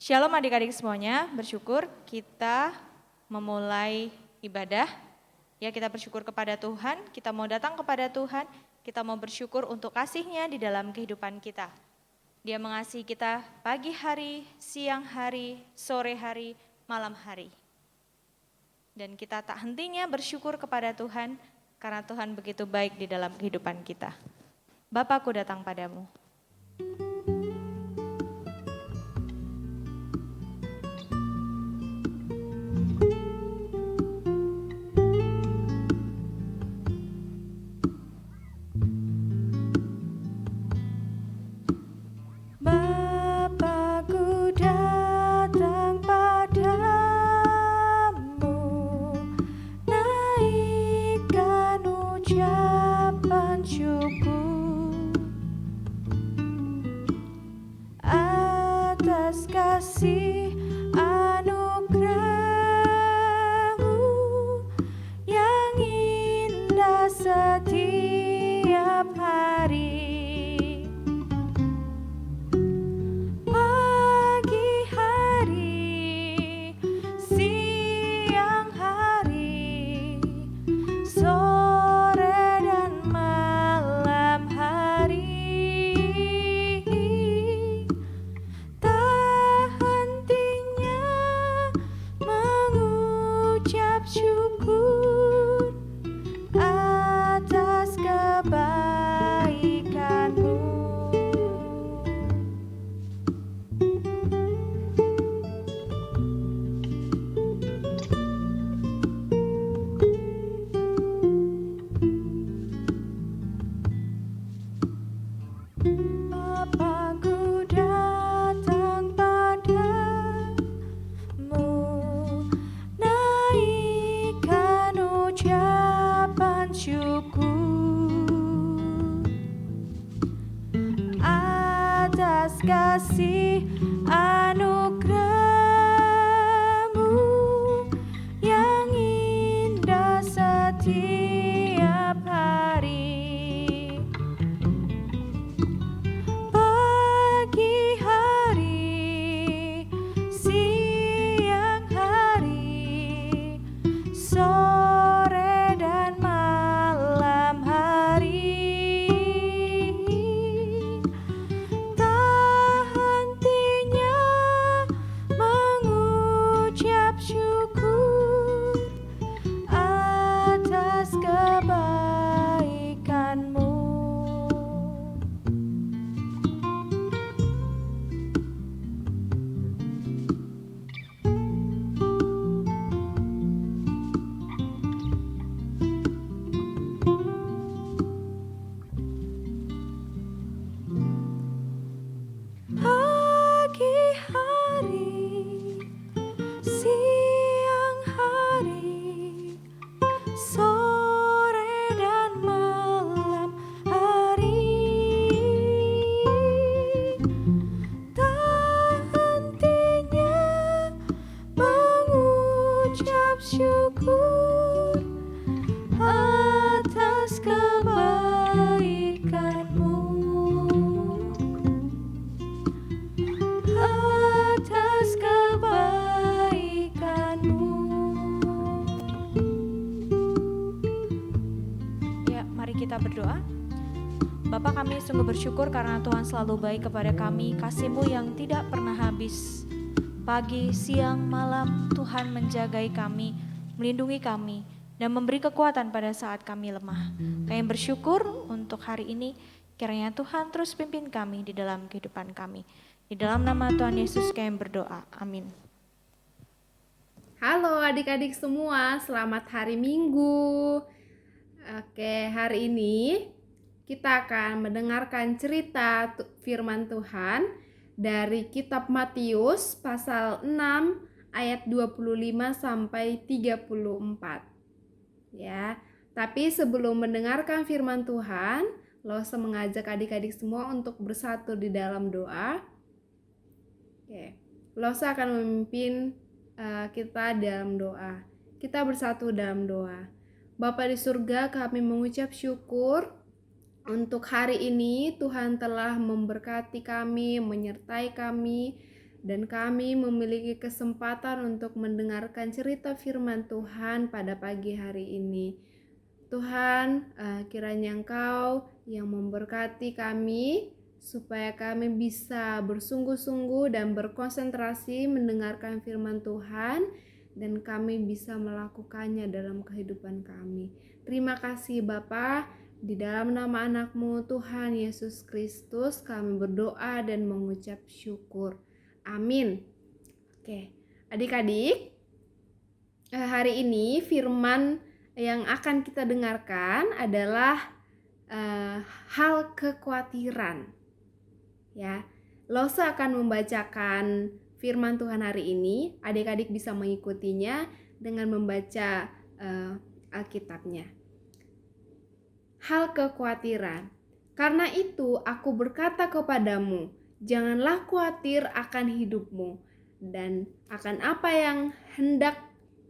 Shalom adik-adik semuanya, bersyukur kita memulai ibadah. Ya, kita bersyukur kepada Tuhan, kita mau datang kepada Tuhan, kita mau bersyukur untuk kasih-Nya di dalam kehidupan kita. Dia mengasihi kita pagi hari, siang hari, sore hari, malam hari. Dan kita tak hentinya bersyukur kepada Tuhan, karena Tuhan begitu baik di dalam kehidupan kita. Bapakku datang padamu. Bapakku datang padamu, naikkan ucapan syukur atas kasih anugerah-Mu yang indah setiap hari. Syukur atas kebaikan-Mu. Bapakku datang padamu, naikkan ucapan syukur atas kasih anugerah-Mu yang indah setiap hari. Pagi hari, siang hari, sore dan malam hari, tak hentinya mengucap syukur atas kebaikan-Mu. Pagi hari, siang hari, sore dan malam hari, tak hentinya mengucap syukur atas kebaikan-Mu. Atas kebaikan-Mu. Ya, mari kita berdoa. Bapa, kami sungguh bersyukur karena Tuhan selalu baik kepada kami, kasih-Mu yang tidak pernah habis. Pagi, siang, malam, Tuhan menjagai kami, melindungi kami, dan memberi kekuatan pada saat kami lemah. Kami bersyukur untuk hari ini, kiranya Tuhan terus pimpin kami di dalam kehidupan kami. Di dalam nama Tuhan Yesus kami berdoa, amin. Halo adik-adik semua, selamat hari Minggu. Oke, hari ini kita akan mendengarkan cerita firman Tuhan dari kitab Matius pasal 6 ayat 25 sampai 34. Ya, tapi sebelum mendengarkan firman Tuhan, Losa mengajak adik-adik semua untuk bersatu di dalam doa. Oke, Losa akan memimpin kita dalam doa. Kita bersatu dalam doa. Bapa di surga, kami mengucap syukur untuk hari ini. Tuhan telah memberkati kami, menyertai kami dan kami memiliki kesempatan untuk mendengarkan cerita firman Tuhan pada pagi hari ini. Tuhan, kiranya Engkau yang memberkati kami supaya kami bisa bersungguh-sungguh dan berkonsentrasi mendengarkan firman Tuhan dan kami bisa melakukannya dalam kehidupan kami. Terima kasih Bapa, di dalam nama anak-Mu Tuhan Yesus Kristus kami berdoa dan mengucap syukur. Amin. Oke, adik-adik, hari ini firman yang akan kita dengarkan adalah hal kekhawatiran. Ya, Lose akan membacakan firman Tuhan hari ini. Adik-adik bisa mengikutinya dengan membaca Alkitabnya. Hal kekhawatiran. Karena itu aku berkata kepadamu, janganlah khawatir akan hidupmu dan akan apa yang hendak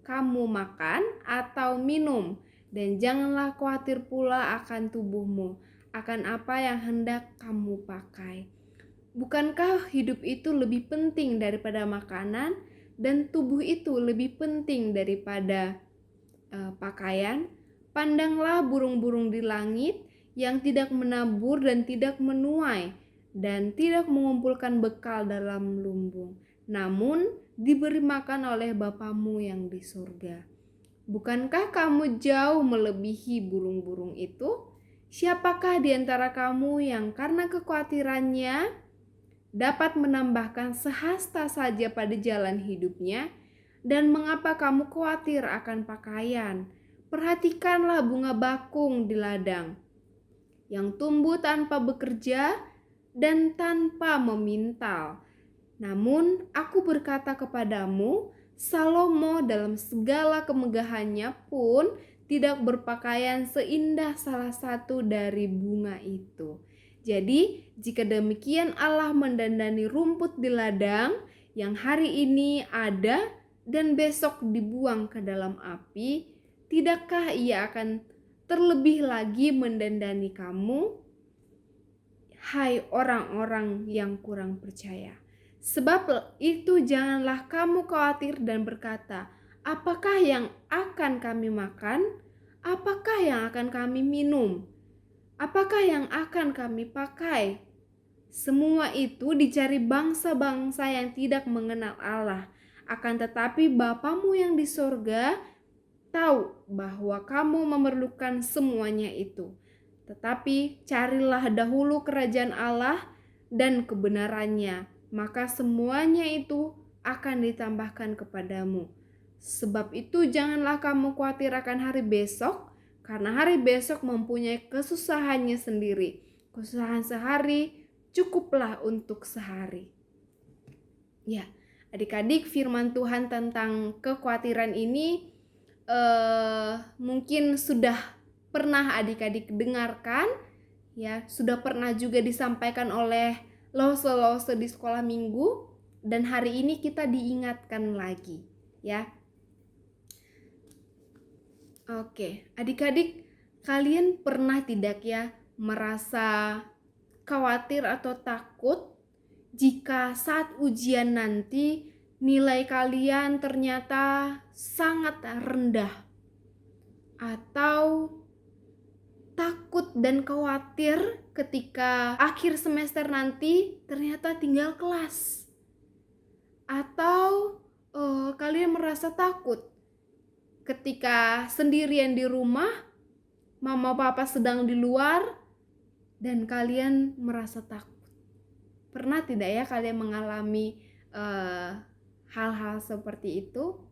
kamu makan atau minum, dan janganlah khawatir pula akan tubuhmu, akan apa yang hendak kamu pakai. Bukankah hidup itu lebih penting daripada makanan, dan tubuh itu lebih penting daripada pakaian? Pandanglah burung-burung di langit yang tidak menabur dan tidak menuai dan tidak mengumpulkan bekal dalam lumbung, namun diberi makan oleh Bapamu yang di surga. Bukankah kamu jauh melebihi burung-burung itu? Siapakah di antara kamu yang karena kekhawatirannya dapat menambahkan sehasta saja pada jalan hidupnya? Dan mengapa kamu khawatir akan pakaian? Perhatikanlah bunga bakung di ladang, yang tumbuh tanpa bekerja dan tanpa memintal. Namun aku berkata kepadamu, Salomo dalam segala kemegahannya pun tidak berpakaian seindah salah satu dari bunga itu. Jadi, jika demikian Allah mendandani rumput di ladang yang hari ini ada dan besok dibuang ke dalam api, tidakkah Ia akan terlebih lagi mendandani kamu, hai orang-orang yang kurang percaya? Sebab itu janganlah kamu khawatir dan berkata, apakah yang akan kami makan? Apakah yang akan kami minum? Apakah yang akan kami pakai? Semua itu dicari bangsa-bangsa yang tidak mengenal Allah. Akan tetapi Bapamu yang di sorga tahu bahwa kamu memerlukan semuanya itu. Tetapi carilah dahulu kerajaan Allah dan kebenarannya, maka semuanya itu akan ditambahkan kepadamu. Sebab itu janganlah kamu khawatir akan hari besok, karena hari besok mempunyai kesusahannya sendiri. Kesusahan sehari cukuplah untuk sehari. Ya, adik-adik, firman Tuhan tentang kekhawatiran ini mungkin sudah pernah adik-adik dengarkan, ya, sudah pernah juga disampaikan oleh lose-lose di sekolah minggu, dan hari ini kita diingatkan lagi, ya. Oke, adik-adik, kalian pernah tidak ya merasa khawatir atau takut jika saat ujian nanti nilai kalian ternyata sangat rendah, atau takut dan khawatir ketika akhir semester nanti ternyata tinggal kelas, atau kalian merasa takut ketika sendirian di rumah, mama papa sedang di luar, dan kalian merasa takut. Pernah tidak ya kalian mengalami hal-hal seperti itu?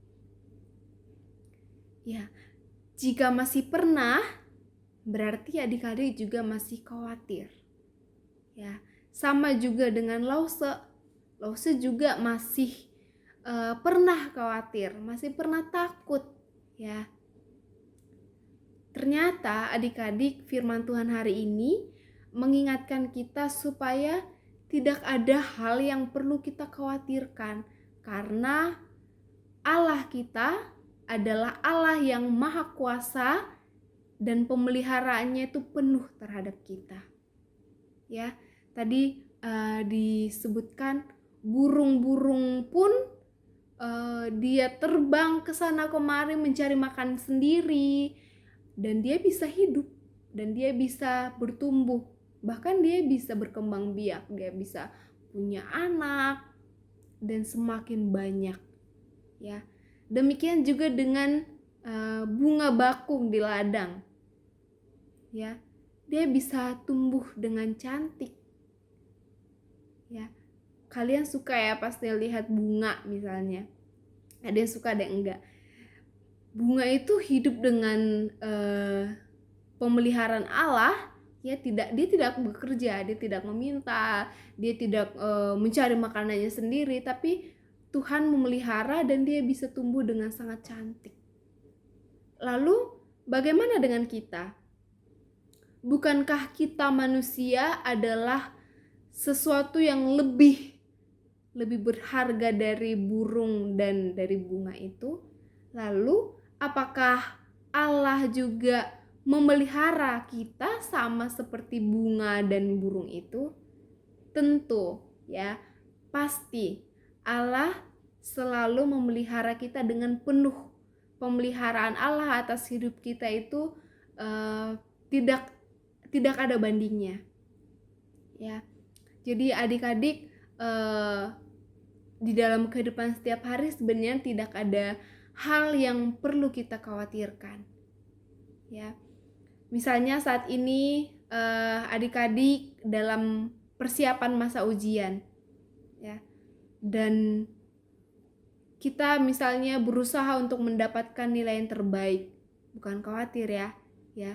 Ya, jika masih pernah, berarti adik-adik juga masih khawatir. Ya, sama juga dengan Lause. Lause juga masih pernah khawatir, masih pernah takut, ya. Ternyata adik-adik, firman Tuhan hari ini mengingatkan kita supaya tidak ada hal yang perlu kita khawatirkan, karena Allah kita adalah Allah yang maha kuasa dan pemeliharaannya itu penuh terhadap kita. Ya, tadi disebutkan burung-burung pun dia terbang ke sana kemari mencari makan sendiri, dan dia bisa hidup, dan dia bisa bertumbuh, bahkan dia bisa berkembang biak, dia bisa punya anak dan semakin banyak, ya. Demikian juga dengan bunga bakung di ladang, ya. Dia bisa tumbuh dengan cantik, ya. Kalian suka ya pasti lihat bunga misalnya. Ada yang suka, ada yang enggak. Bunga itu hidup dengan pemeliharaan Allah, ya. Dia tidak bekerja, dia tidak meminta, dia tidak mencari makanannya sendiri, tapi Tuhan memelihara dan dia bisa tumbuh dengan sangat cantik. Lalu bagaimana dengan kita? Bukankah kita manusia adalah sesuatu yang lebih berharga dari burung dan dari bunga itu? Lalu apakah Allah juga memelihara kita sama seperti bunga dan burung itu? Tentu, ya, pasti Allah selalu memelihara kita dengan penuh. Pemeliharaan Allah atas hidup kita itu tidak ada bandingnya, ya. Jadi adik-adik, di dalam kehidupan setiap hari sebenarnya tidak ada hal yang perlu kita khawatirkan, ya. Misalnya saat ini adik-adik dalam persiapan masa ujian, ya, dan kita misalnya berusaha untuk mendapatkan nilai yang terbaik, bukan khawatir, ya.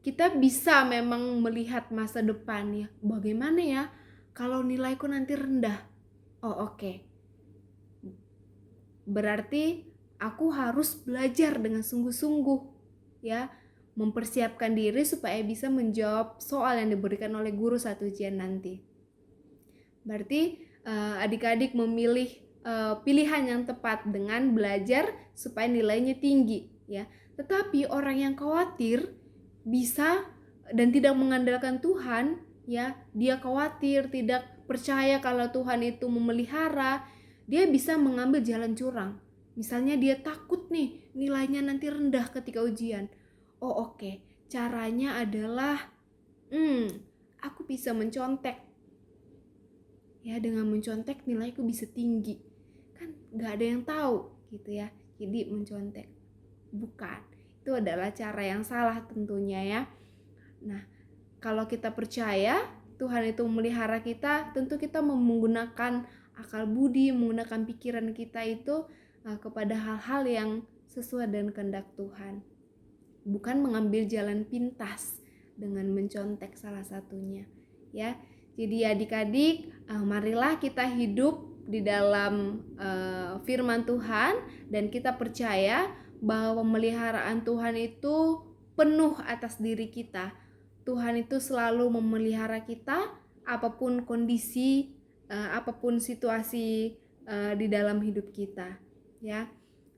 Kita bisa memang melihat masa depan, ya. Bagaimana ya kalau nilaiku nanti rendah? Oh, oke. Berarti aku harus belajar dengan sungguh-sungguh, ya, mempersiapkan diri supaya bisa menjawab soal yang diberikan oleh guru saat ujian nanti. Berarti adik-adik memilih pilihan yang tepat dengan belajar supaya nilainya tinggi, ya. Tetapi orang yang khawatir bisa dan tidak mengandalkan Tuhan, ya, dia khawatir, tidak percaya kalau Tuhan itu memelihara, dia bisa mengambil jalan curang. Misalnya dia takut nih nilainya nanti rendah ketika ujian. Oh, oke. Caranya adalah aku bisa mencontek. Ya, dengan mencontek nilaiku bisa tinggi. Kan gak ada yang tahu gitu, ya. Jadi mencontek. Bukan. Itu adalah cara yang salah tentunya, ya. Nah, kalau kita percaya Tuhan itu memelihara kita, tentu kita menggunakan akal budi, menggunakan pikiran kita itu kepada hal-hal yang sesuai dengan kehendak Tuhan. Bukan mengambil jalan pintas dengan mencontek salah satunya, ya. Jadi adik-adik, marilah kita hidup di dalam firman Tuhan dan kita percaya bahwa pemeliharaan Tuhan itu penuh atas diri kita. Tuhan itu selalu memelihara kita apapun kondisi, apapun situasi di dalam hidup kita, ya.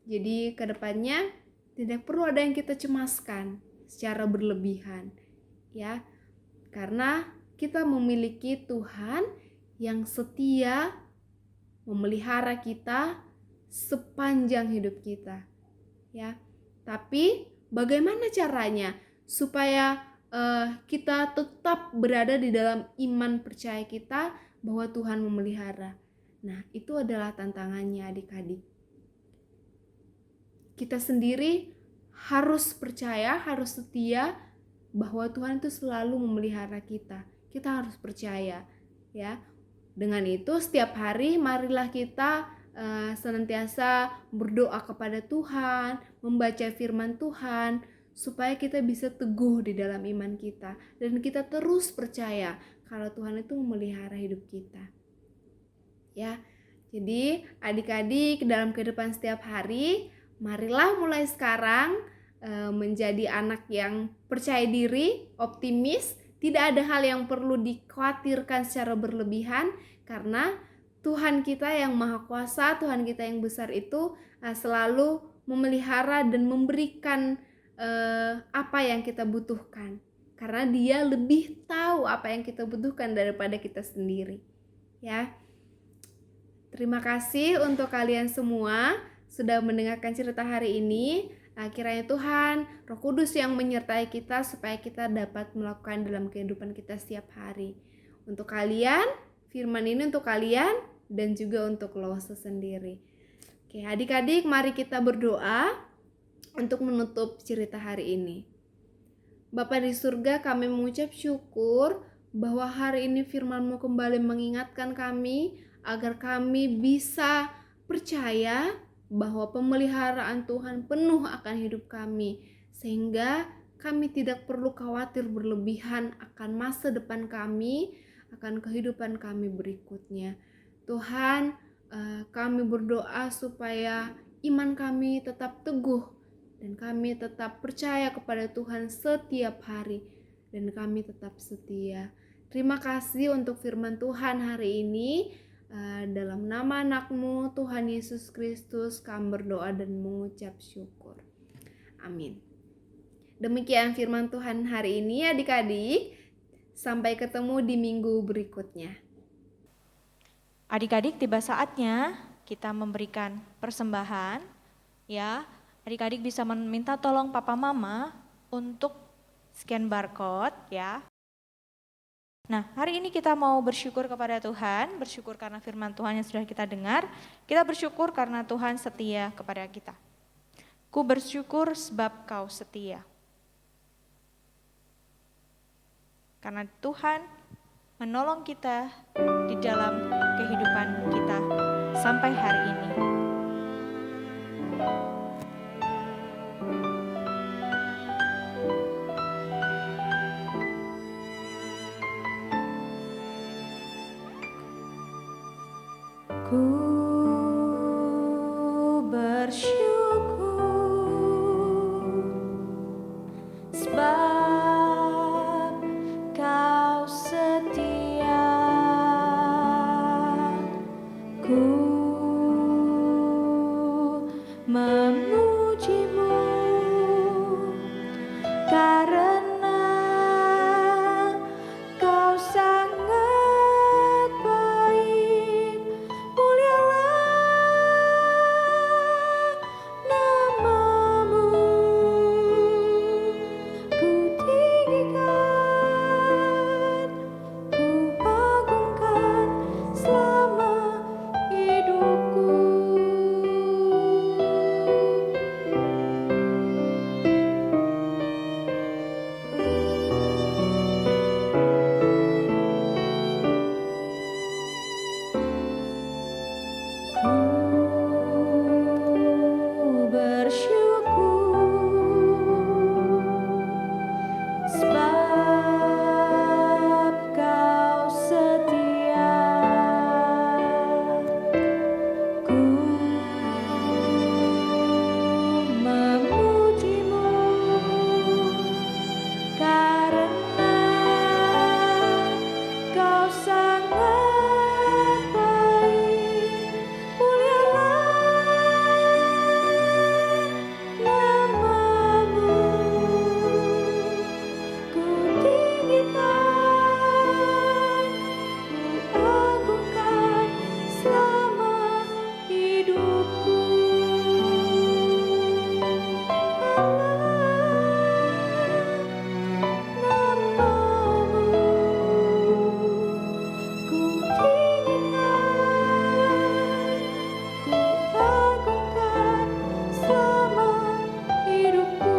Jadi kedepannya tidak perlu ada yang kita cemaskan secara berlebihan, ya. Karena kita memiliki Tuhan yang setia memelihara kita sepanjang hidup kita, ya. Tapi bagaimana caranya supaya kita tetap berada di dalam iman percaya kita bahwa Tuhan memelihara? Nah, itu adalah tantangannya adik-adik. Kita sendiri harus percaya, harus setia bahwa Tuhan itu selalu memelihara kita. Kita harus percaya, ya. Dengan itu setiap hari marilah kita senantiasa berdoa kepada Tuhan, membaca firman Tuhan, supaya kita bisa teguh di dalam iman kita dan kita terus percaya kalau Tuhan itu memelihara hidup kita, ya. Jadi adik-adik dalam kehidupan setiap hari, marilah mulai sekarang menjadi anak yang percaya diri, optimis. Tidak ada hal yang perlu dikhawatirkan secara berlebihan, karena Tuhan kita yang maha kuasa, Tuhan kita yang besar itu selalu memelihara dan memberikan apa yang kita butuhkan. Karena dia lebih tahu apa yang kita butuhkan daripada kita sendiri, ya. Terima kasih untuk kalian semua sudah mendengarkan cerita hari ini. Kiranya Tuhan, Roh Kudus yang menyertai kita supaya kita dapat melakukan dalam kehidupan kita setiap hari. Untuk kalian, firman ini untuk kalian dan juga untuk Lawase sendiri. Oke, adik-adik, mari kita berdoa untuk menutup cerita hari ini. Bapa di surga, kami mengucap syukur bahwa hari ini firman-Mu kembali mengingatkan kami agar kami bisa percaya bahwa pemeliharaan Tuhan penuh akan hidup kami, sehingga kami tidak perlu khawatir berlebihan akan masa depan kami, akan kehidupan kami berikutnya. Tuhan, kami berdoa supaya iman kami tetap teguh dan kami tetap percaya kepada Tuhan setiap hari dan kami tetap setia. Terima kasih untuk firman Tuhan hari ini. Dalam nama anak-Mu Tuhan Yesus Kristus kami berdoa dan mengucap syukur. Amin. Demikian firman Tuhan hari ini adik-adik. Sampai ketemu di minggu berikutnya. Adik-adik, tiba saatnya kita memberikan persembahan. Ya, adik-adik bisa meminta tolong papa mama untuk scan barcode ya. Nah, hari ini kita mau bersyukur kepada Tuhan, bersyukur karena firman Tuhan yang sudah kita dengar. Kita bersyukur karena Tuhan setia kepada kita. Ku bersyukur sebab Kau setia. Karena Tuhan menolong kita di dalam kehidupan kita sampai hari ini. Ku bersyukur sebab Kau setia. Ku memuji-Mu karena Kau sangat baik. Mulialah nama-Mu, ku tinggikan, ku agungkan selama hidupku. Ku bersyukur sebab Kau setia. Ku memuji-Mu karena Kau sangat baik. Mulialah nama-Mu, ku tinggikan, ku agungkan selama hidupku. Nama-Mu, ku tinggikan, ku agungkan selama hidupku.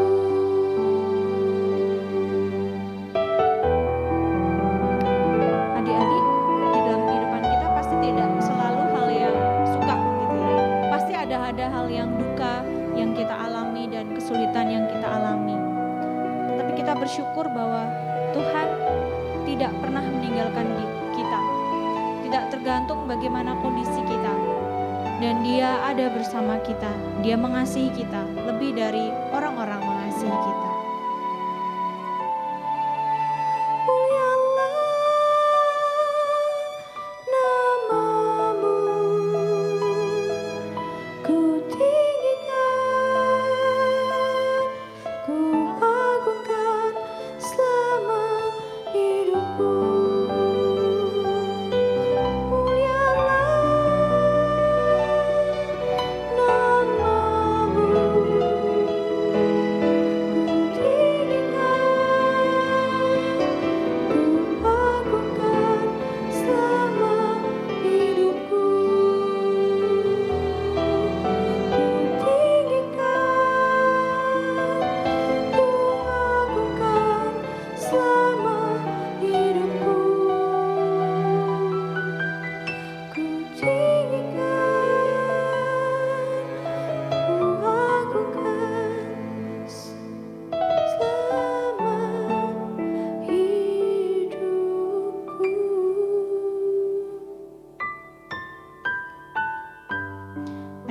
Adik-adik, di dalam kehidupan kita pasti tidak selalu hal yang suka gitu ya. Pasti ada hal yang duka yang kita alami dan kesulitan yang kita alami. Tapi kita bersyukur bahwa Tuhan tidak pernah meninggalkan kita. Tidak tergantung bagaimana kondisi kita. Dan Dia ada bersama kita. Dia mengasihi kita lebih dari orang-orang mengasihi kita. Mulialah nama-Mu, ku tinggikan, ku agungkan selama hidupku. Mulialah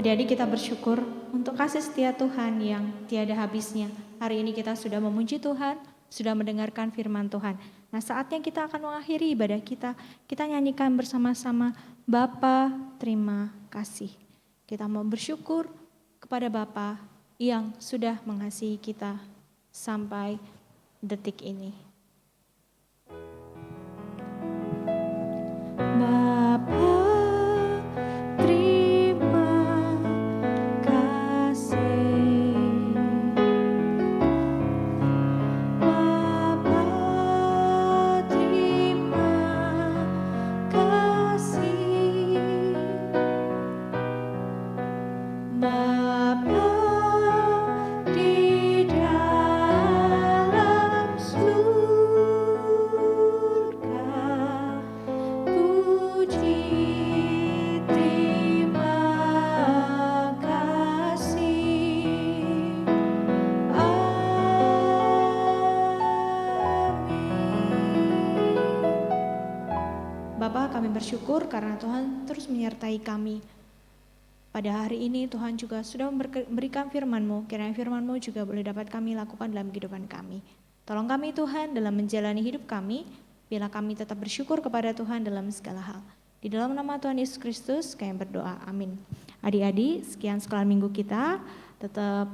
Adik-adik kita bersyukur untuk kasih setia Tuhan yang tiada habisnya. Hari ini kita sudah memuji Tuhan, sudah mendengarkan firman Tuhan. Nah, saatnya kita akan mengakhiri ibadah kita. Kita nyanyikan bersama-sama, Bapa terima kasih. Kita mau bersyukur kepada Bapa yang sudah mengasihi kita sampai detik ini. Bapa terima kasih. Bapa terima kasih. Bapa di dalam surga, puji terima kasih. Amin. Bapa, kami bersyukur karena Tuhan terus menyertai kami. Pada hari ini Tuhan juga sudah memberikan firman-Mu, kiranya firman-Mu juga boleh dapat kami lakukan dalam kehidupan kami. Tolong kami Tuhan dalam menjalani hidup kami, bila kami tetap bersyukur kepada Tuhan dalam segala hal. Di dalam nama Tuhan Yesus Kristus kami berdoa, amin. Adik-adik, sekian sekolah minggu kita, tetap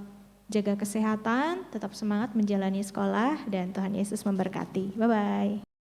jaga kesehatan, tetap semangat menjalani sekolah, dan Tuhan Yesus memberkati. Bye-bye.